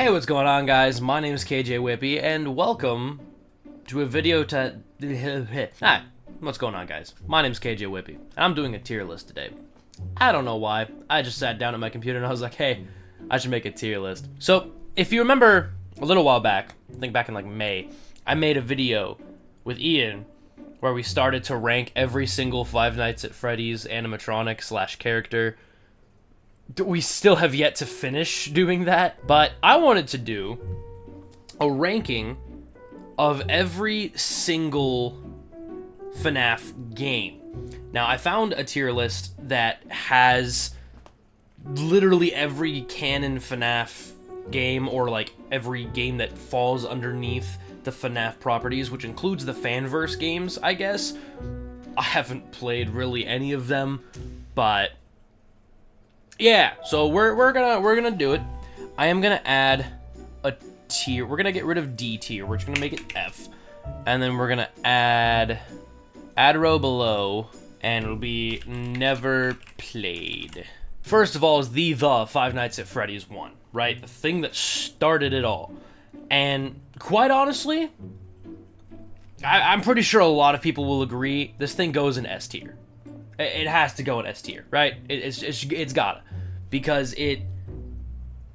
Hey, what's going on, guys? My name is Kjwippy, and welcome to a video to... Hi, what's going on, guys? My name is Kjwippy, and I'm doing a tier list today. I don't know why. I just sat down at my computer and I was like, hey, I should make a tier list. So, if you remember a little while back, I think back in like May, I made a video with Ian where we started to rank every single Five Nights at Freddy's animatronic / character. We still have yet to finish doing that, but I wanted to do a ranking of every single FNAF game. Now, I found a tier list that has literally every canon FNAF game, or like every game that falls underneath the FNAF properties, which includes the Fanverse games, I guess. I haven't played really any of them, but yeah, so we're gonna do it. I am gonna add a tier. We're gonna get rid of D tier. We're just gonna make it F, and then we're gonna add row below, and it'll be never played. First of all is the Five Nights at Freddy's 1, right? The thing that started it all. And quite honestly, I'm pretty sure a lot of people will agree this thing goes in S tier. It has to go in S tier, right? It's gotta. Because it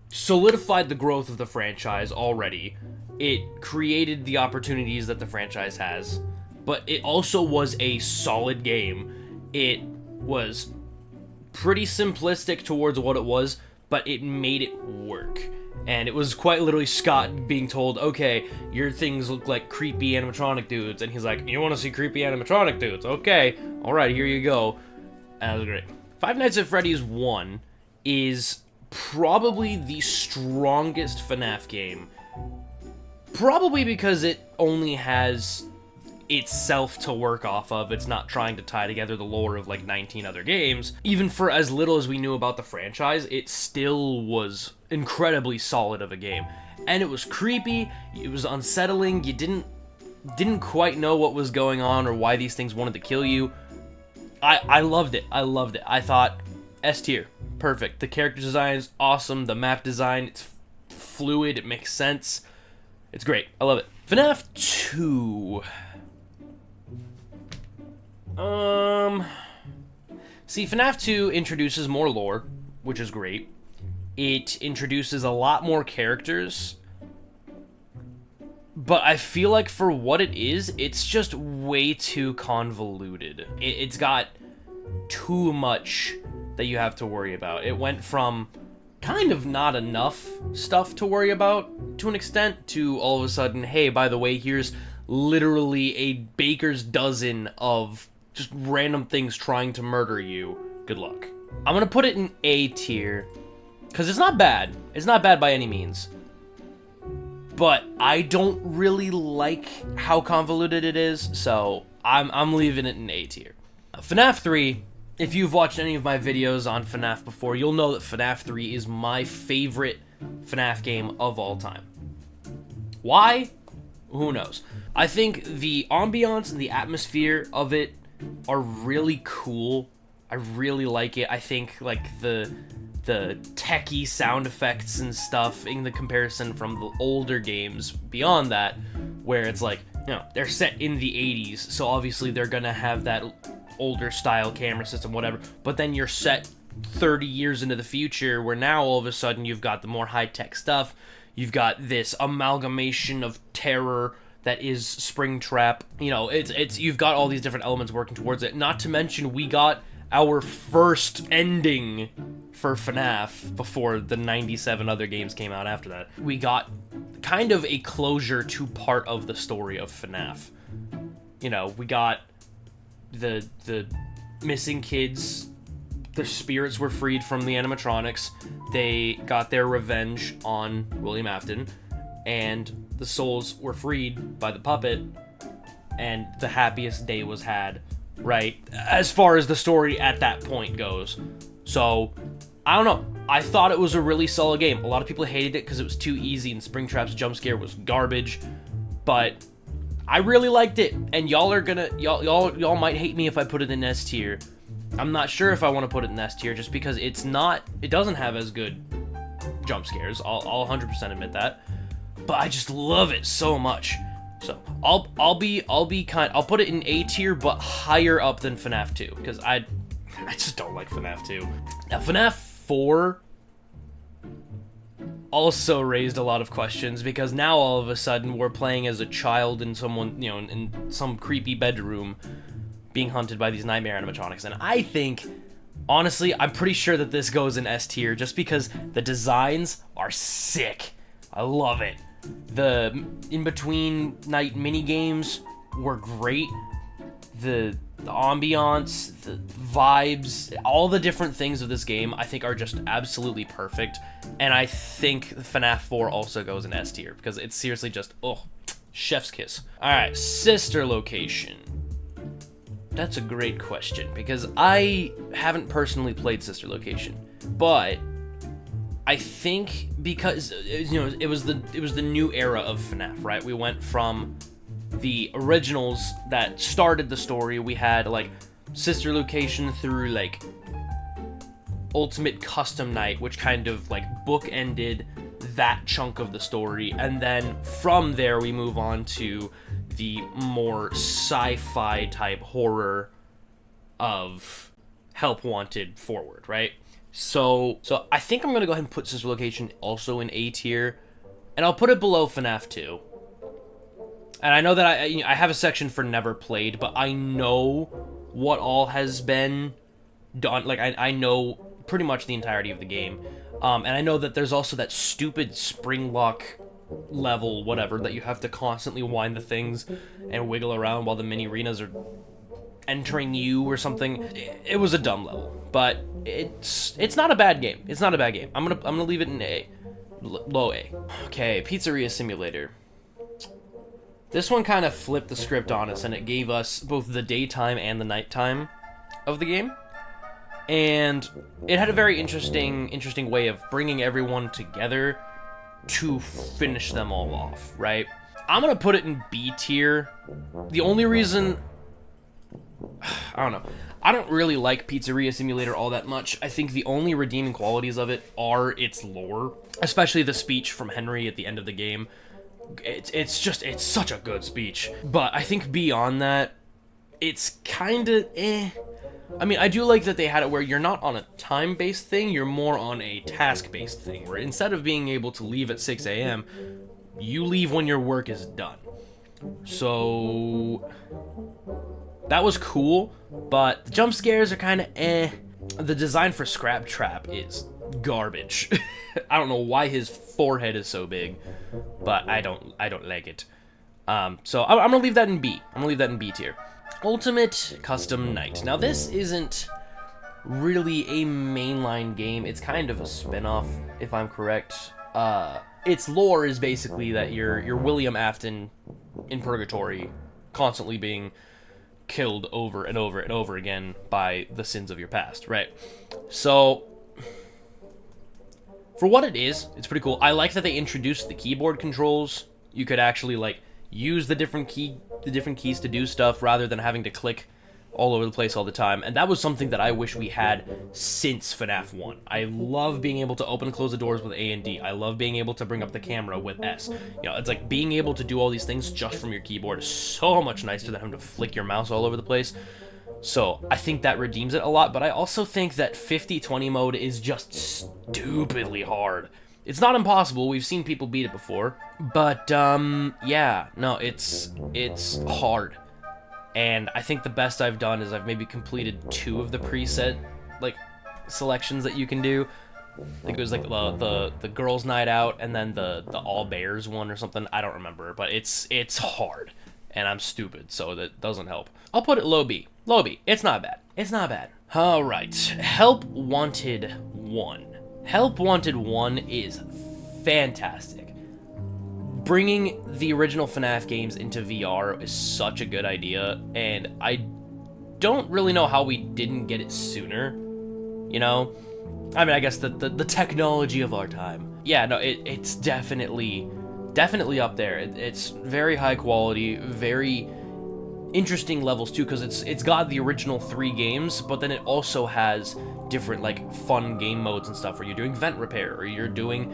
solidified the growth of the franchise already. It created the opportunities that the franchise has. But it also was a solid game. It was pretty simplistic towards what it was, but it made it work. And it was quite literally Scott being told, okay, your things look like creepy animatronic dudes. And he's like, you want to see creepy animatronic dudes? Okay, alright, here you go. And that was great. Five Nights at Freddy's 1 is probably the strongest FNAF game. Probably because it only has itself to work off of. It's not trying to tie together the lore of like 19 other games. Even for as little as we knew about the franchise, it still was incredibly solid of a game. And it was creepy, it was unsettling, you didn't quite know what was going on or why these things wanted to kill you. I loved it. I thought S tier, perfect. The character design is awesome, the map design, it's fluid, it makes sense. It's great, I love it. FNAF 2. See, FNAF 2 introduces more lore, which is great. It introduces a lot more characters, but I feel like for what it is, it's just way too convoluted. It's got too much that you have to worry about. It went from kind of not enough stuff to worry about, to an extent, to all of a sudden, hey, by the way, here's literally a baker's dozen of just random things trying to murder you. Good luck. I'm gonna put it in A tier, because it's not bad. It's not bad by any means. But I don't really like how convoluted it is, so I'm leaving it in A tier. FNAF 3, if you've watched any of my videos on FNAF before, you'll know that FNAF 3 is my favorite FNAF game of all time. Why? Who knows? I think the ambiance and the atmosphere of it are really cool. I really like it. I think like the techie sound effects and stuff in the comparison from the older games beyond that, where it's like, you know, they're set in the 80s, so obviously they're gonna have that older style camera system, whatever, but then you're set 30 years into the future, where now all of a sudden you've got the more high-tech stuff, you've got this amalgamation of terror that is Springtrap, you know, you've got all these different elements working towards it, not to mention we got our first ending for FNAF before the 97 other games came out after that. We got kind of a closure to part of the story of FNAF. You know, we got the missing kids, their spirits were freed from the animatronics, they got their revenge on William Afton, and the souls were freed by the puppet, and the happiest day was had, right? As far as the story at that point goes. So, I don't know. I thought it was a really solid game. A lot of people hated it because it was too easy and Springtrap's jump scare was garbage, but I really liked it, and y'all might hate me if I put it in S tier. I'm not sure if I want to put it in S tier just because it doesn't have as good jump scares. I'll 100% admit that. But I just love it so much. So I'll put it in A tier, but higher up than FNAF 2, because I just don't like FNAF 2. Now FNAF 4 also raised a lot of questions, because now all of a sudden we're playing as a child in someone, you know, in some creepy bedroom being hunted by these nightmare animatronics. And I think, honestly, I'm pretty sure that this goes in S tier just because the designs are sick. I love it. The in-between night mini games were great. The ambiance, the vibes, all the different things of this game, I think are just absolutely perfect. And I think FNAF 4 also goes in S tier because it's seriously just, oh, chef's kiss. All right, sister location. That's a great question because I haven't personally played Sister Location, but I think because, you know, it was the new era of FNAF, right? We went from the originals that started the story. We had like Sister Location through like Ultimate Custom Night, which kind of like bookended that chunk of the story, and then from there we move on to the more sci-fi type horror of Help Wanted forward, right? So I think I'm gonna go ahead and put Sister Location also in A tier, and I'll put it below FNAF 2. And I know that I have a section for never played, but I know what all has been done. Like I know pretty much the entirety of the game, and I know that there's also that stupid spring lock level, whatever, that you have to constantly wind the things and wiggle around while the mini arenas are entering you or something. It was a dumb level, but it's not a bad game. It's not a bad game. I'm gonna leave it in A, low A. Okay, Pizzeria Simulator. This one kind of flipped the script on us, and it gave us both the daytime and the nighttime of the game. And it had a very interesting way of bringing everyone together to finish them all off, right? I'm gonna put it in B tier. The only reason, I don't know, I don't really like Pizzeria Simulator all that much. I think the only redeeming qualities of it are its lore, especially the speech from Henry at the end of the game. It's such a good speech. But I think beyond that, it's kind of eh. I mean, I do like that they had it where you're not on a time-based thing, you're more on a task-based thing, where instead of being able to leave at 6 a.m., you leave when your work is done. So that was cool, but the jump scares are kind of eh. The design for Scrap Trap is garbage. I don't know why his forehead is so big, but I don't like it. So I'm gonna leave that in B. I'm gonna leave that in B tier. Ultimate Custom Night. Now this isn't really a mainline game. It's kind of a spin-off, if I'm correct. Its lore is basically that you're William Afton in purgatory, constantly being killed over and over and over again by the sins of your past, right? So for what it is, it's pretty cool. I like that they introduced the keyboard controls. You could actually like use the different keys to do stuff rather than having to click all over the place all the time. And that was something that I wish we had since FNAF 1. I love being able to open and close the doors with A and D. I love being able to bring up the camera with S. You know, it's like being able to do all these things just from your keyboard is so much nicer than having to flick your mouse all over the place. So I think that redeems it a lot, but I also think that 50-20 mode is just stupidly hard. It's not impossible, we've seen people beat it before, but yeah, no, it's hard. And I think the best I've done is I've maybe completed 2 of the preset like selections that you can do. I think it was like the girls' night out and then the all bears one or something. I don't remember, but it's hard, and I'm stupid, so that doesn't help. I'll put it low B. Low B. It's not bad. It's not bad. All right, Help Wanted 1. Help Wanted 1 is fantastic. Bringing the original FNAF games into VR is such a good idea, and I don't really know how we didn't get it sooner, you know? I mean, I guess the technology of our time. Yeah, no, it's definitely up there. It's very high quality, very interesting levels too, because it's got the original 3 games, but then it also has different like fun game modes and stuff where you're doing vent repair, or you're doing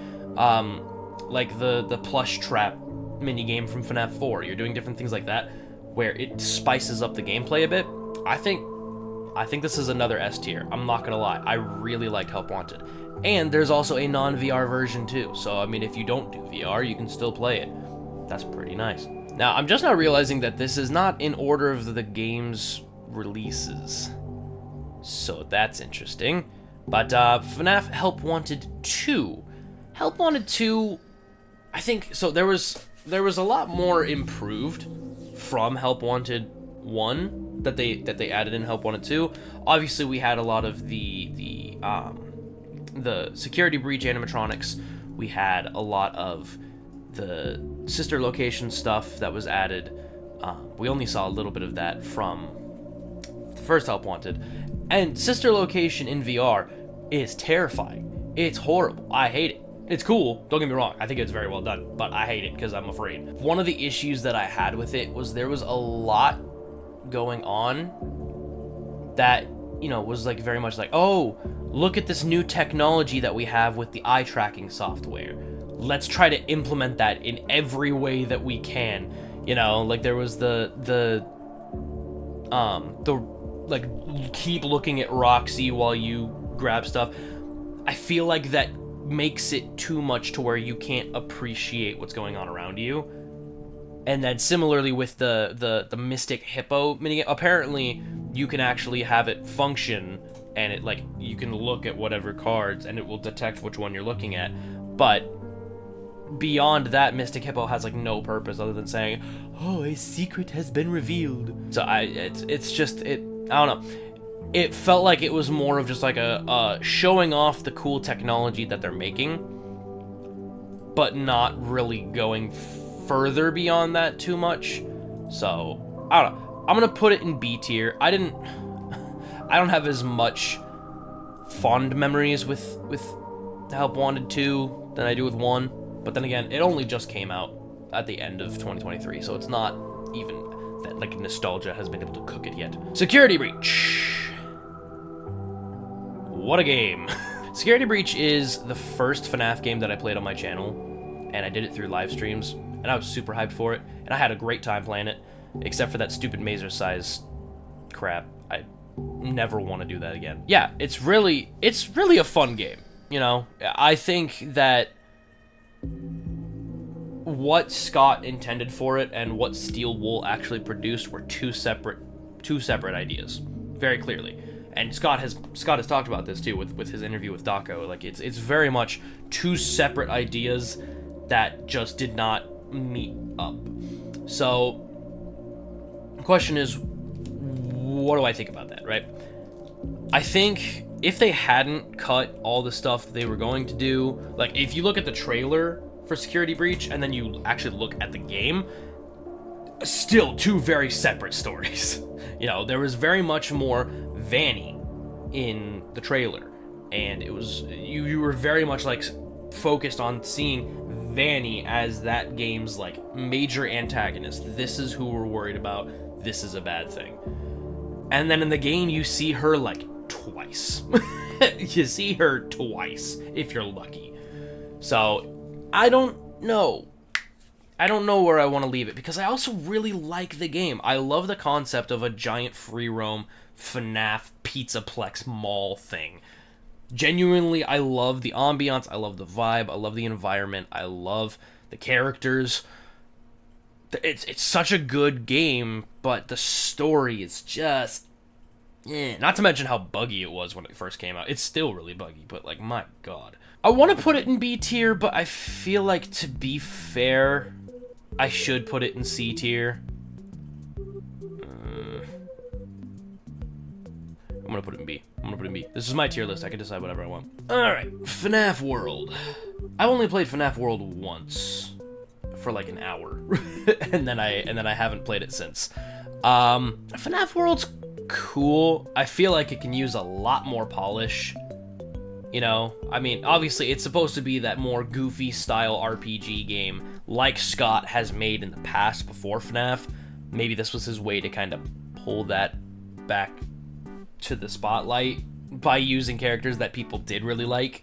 like the plush trap mini game from FNAF 4. You're doing different things like that where it spices up the gameplay a bit. I think this is another S tier. I'm not gonna lie, I really liked Help Wanted. And there's also a non-VR version too, so I mean, if you don't do VR, you can still play it. That's pretty nice. Now, I'm just now realizing that this is not in order of the game's releases, so that's interesting. But FNAF Help Wanted 2. Help Wanted 2, I think, so there was a lot more improved from Help Wanted 1 that they added in Help Wanted 2. Obviously, we had a lot of the security breach animatronics. We had a lot of the sister location stuff that was added. We only saw a little bit of that from the first Help Wanted. And sister location in VR is terrifying. It's horrible. I hate it. It's cool, don't get me wrong, I think it's very well done, but I hate it because I'm afraid. One of the issues that I had with it was there was a lot going on that, you know, was like very much like, oh, look at this new technology that we have with the eye tracking software. Let's try to implement that in every way that we can. You know, like there was the like keep looking at Roxy while you grab stuff. I feel like that makes it too much to where you can't appreciate what's going on around you. And then similarly with the Mystic Hippo minigame, apparently you can actually have it function and it like you can look at whatever cards and it will detect which one you're looking at. But beyond that, Mystic Hippo has like no purpose other than saying, "Oh, a secret has been revealed." So it's just I don't know. It felt like it was more of just like a showing off the cool technology that they're making, but not really going further beyond that too much. So I don't know. I'm gonna put it in B tier. I don't have as much fond memories with Help Wanted 2 than I do with 1. But then again, it only just came out at the end of 2023, so it's not even that like nostalgia has been able to cook it yet. Security Breach. What a game. Security Breach is the first FNAF game that I played on my channel, and I did it through live streams, and I was super hyped for it, and I had a great time playing it, except for that stupid mazer size crap. I never want to do that again. Yeah, it's really a fun game, you know? I think that what Scott intended for it and what Steel Wool actually produced were two separate ideas, very clearly. And Scott has talked about this too with his interview with Daco. Like it's very much two separate ideas that just did not meet up. So the question is, what do I think about that, right? I think if they hadn't cut all the stuff they were going to do, like if you look at the trailer for Security Breach and then you actually look at the game, still two very separate stories. You know, there was very much more Vanny in the trailer, and it was you were very much like focused on seeing Vanny as that game's like major antagonist. This is who we're worried about. This is a bad thing. And then in the game you see her like twice. You see her twice if you're lucky. So I don't know where I want to leave it, because I also really like the game. I love the concept of a giant free roam FNAF Pizzaplex mall thing. Genuinely, I love the ambiance, I love the vibe, I love the environment, I love the characters. It's such a good game, but the story is just... Not to mention how buggy it was when it first came out. It's still really buggy, but like, my god. I want to put it in B tier, but I feel like, to be fair, I should put it in C tier. I'm gonna put it in B. This is my tier list. I can decide whatever I want. Alright, FNAF World. I've only played FNAF World once. For like an hour. and then I haven't played it since. FNAF World's cool. I feel like it can use a lot more polish. You know, I mean, obviously it's supposed to be that more goofy style RPG game like Scott has made in the past before FNAF, maybe this was his way to kind of pull that back to the spotlight by using characters that people did really like.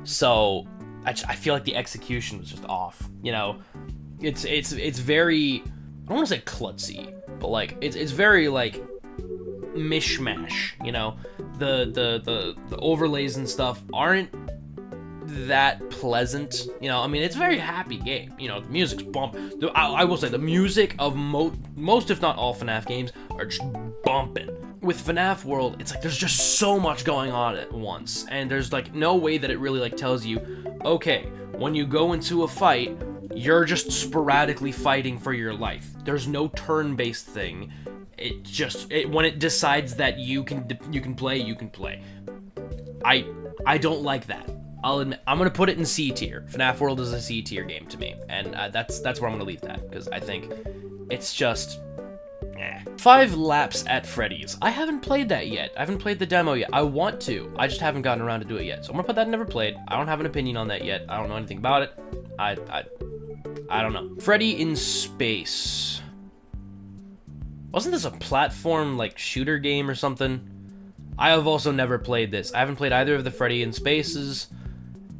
So I feel like the execution was just off. You know, it's very, I don't want to say klutzy, but like it's very like mishmash. You know, the overlays and stuff aren't that pleasant. You know, I mean, it's a very happy game. You know, the music's bump. I will say the music of most if not all FNAF games are just bumping. With FNAF World, it's like there's just so much going on at once, and there's like no way that it really like tells you, okay, when you go into a fight, you're just sporadically fighting for your life. There's no turn-based thing. It just when it decides that you can play, you can play. I don't like that. I'll admit, I'm gonna put it in C tier. FNAF World is a C tier game to me, and that's where I'm gonna leave that, because I think it's just 5 Laps at Freddy's. I haven't played that yet. I haven't played the demo yet. I want to. I just haven't gotten around to do it yet. So I'm gonna put that in never played. I don't have an opinion on that yet. I don't know anything about it. I don't know. Freddy in Space. Wasn't this a platform like shooter game or something? I have also never played this. I haven't played either of the Freddy in Spaces,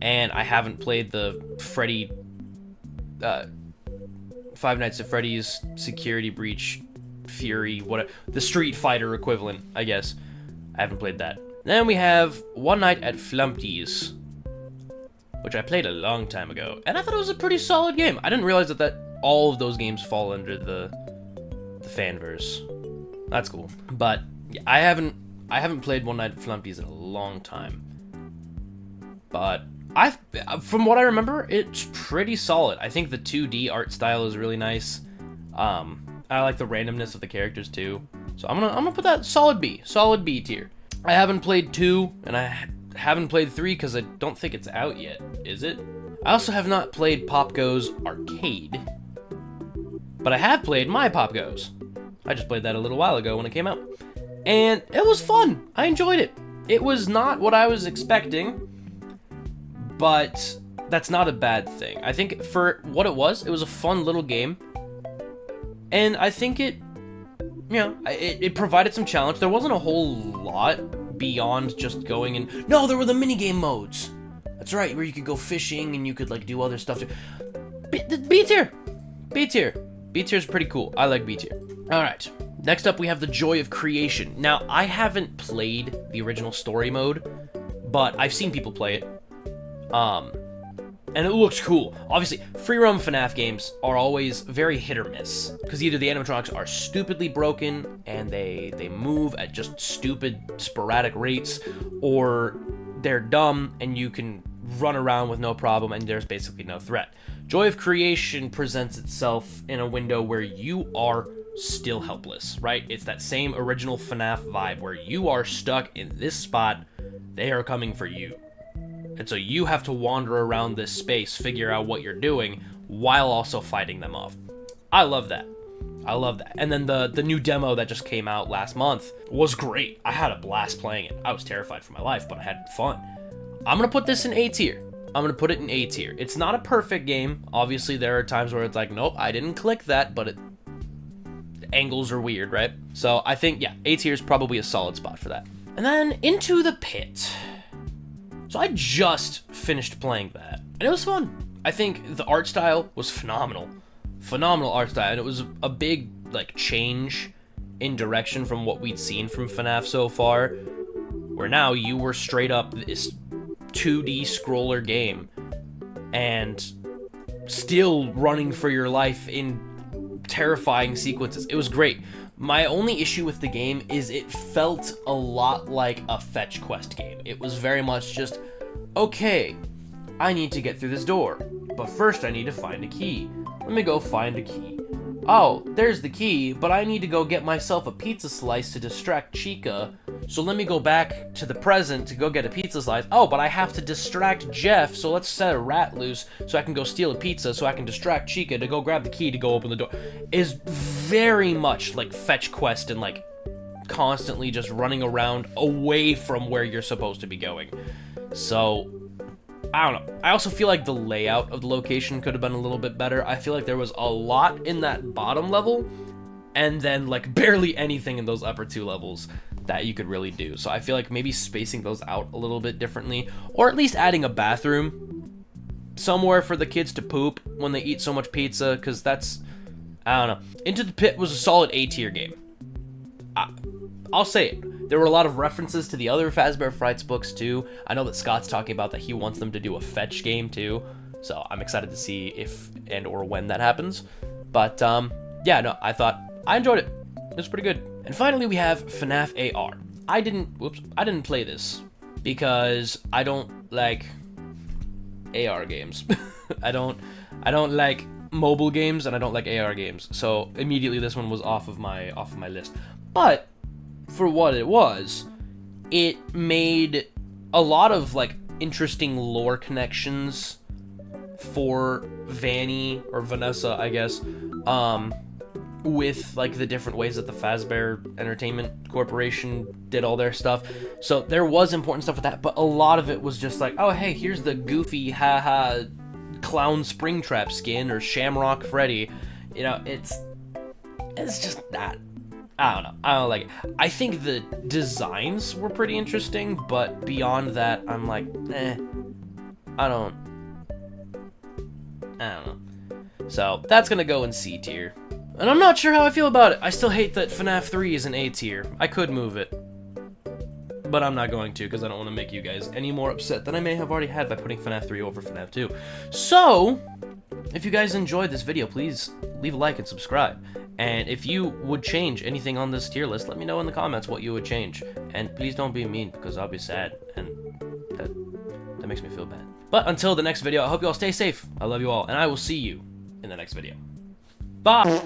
and I haven't played the Freddy Five Nights at Freddy's Security Breach Fury, what the Street Fighter equivalent, I guess. I haven't played that. Then we have One Night at Flumpty's, which I played a long time ago, and I thought it was a pretty solid game. I didn't realize that all of those games fall under the Fanverse. That's cool. But yeah, I haven't played One Night at Flumpty's in a long time. But from what I remember, it's pretty solid. I think the 2D art style is really nice. I like the randomness of the characters too. So I'm gonna put that solid B tier. I haven't played 2, and I haven't played 3 because I don't think it's out yet. Is it? I also have not played Pop Goes Arcade, but I have played My Pop Goes. I just played that a little while ago when it came out, and it was fun. I enjoyed it. It was not what I was expecting, but that's not a bad thing. I think for what it was a fun little game. And I think it provided some challenge. There wasn't a whole lot beyond just going and... No, there were the minigame modes. That's right, where you could go fishing and you could, like, do other stuff. B tier. B tier. B tier is pretty cool. I like B tier. Alright, next up we have the Joy of Creation. Now, I haven't played the original story mode, but I've seen people play it. And it looks cool. Obviously, free roam FNAF games are always very hit or miss, because either the animatronics are stupidly broken and they move at just stupid sporadic rates, or they're dumb and you can run around with no problem and there's basically no threat. Joy of Creation presents itself in a window where you are still helpless, right? It's that same original FNAF vibe where you are stuck in this spot, they are coming for you. And so you have to wander around this space, figure out what you're doing, while also fighting them off. I love that. I love that. And then the new demo that just came out last month was great. I had a blast playing it. I was terrified for my life, but I had fun. I'm going to put this in A tier. I'm going to put it in A tier. It's not a perfect game. Obviously, there are times where it's like, nope, I didn't click that, but the angles are weird, right? So I think, yeah, A tier is probably a solid spot for that. And then Into the Pit. So I just finished playing that, and it was fun. I think the art style was phenomenal. Phenomenal art style, and it was a big, like, change in direction from what we'd seen from FNAF so far, where now you were straight up this 2D scroller game, and still running for your life in terrifying sequences. It was great. My only issue with the game is it felt a lot like a fetch quest game. It was very much just, okay, I need to get through this door, but first I need to find a key. Let me go find a key. Oh, there's the key, but I need to go get myself a pizza slice to distract Chica, so let me go back to the present to go get a pizza slice. Oh, but I have to distract Jeff, so let's set a rat loose so I can go steal a pizza so I can distract Chica to go grab the key to go open the door. Is very much like fetch quest and like constantly just running around away from where you're supposed to be going. So, I don't know. I also feel like the layout of the location could have been a little bit better. I feel like there was a lot in that bottom level, and then like barely anything in those upper 2 levels that you could really do. So I feel like maybe spacing those out a little bit differently, or at least adding a bathroom somewhere for the kids to poop when they eat so much pizza, because that's, I don't know. Into the Pit was a solid A tier game. I'll say it. There were a lot of references to the other Fazbear Frights books too. I know that Scott's talking about that he wants them to do a fetch game too, so I'm excited to see if and or when that happens. But yeah, no, I enjoyed it. It was pretty good. And finally, we have FNAF AR. I didn't play this because I don't like AR games. I don't like mobile games, and I don't like AR games. So immediately this one was off of my list. But for what it was, it made a lot of like interesting lore connections for Vanny, or Vanessa, I guess, with like the different ways that the Fazbear Entertainment Corporation did all their stuff. So there was important stuff with that, but a lot of it was just like, oh hey, here's the goofy haha clown Springtrap skin, or Shamrock Freddy. You know, it's just that. I don't know. I don't like it. I think the designs were pretty interesting, but beyond that, I'm like, I don't know. So that's gonna go in C tier. And I'm not sure how I feel about it. I still hate that FNAF 3 is an A tier. I could move it, but I'm not going to, because I don't want to make you guys any more upset than I may have already had by putting FNAF 3 over FNAF 2. So, if you guys enjoyed this video, please leave a like and subscribe. And if you would change anything on this tier list, let me know in the comments what you would change. And please don't be mean, because I'll be sad, and that makes me feel bad. But until the next video, I hope you all stay safe. I love you all, and I will see you in the next video. Bye!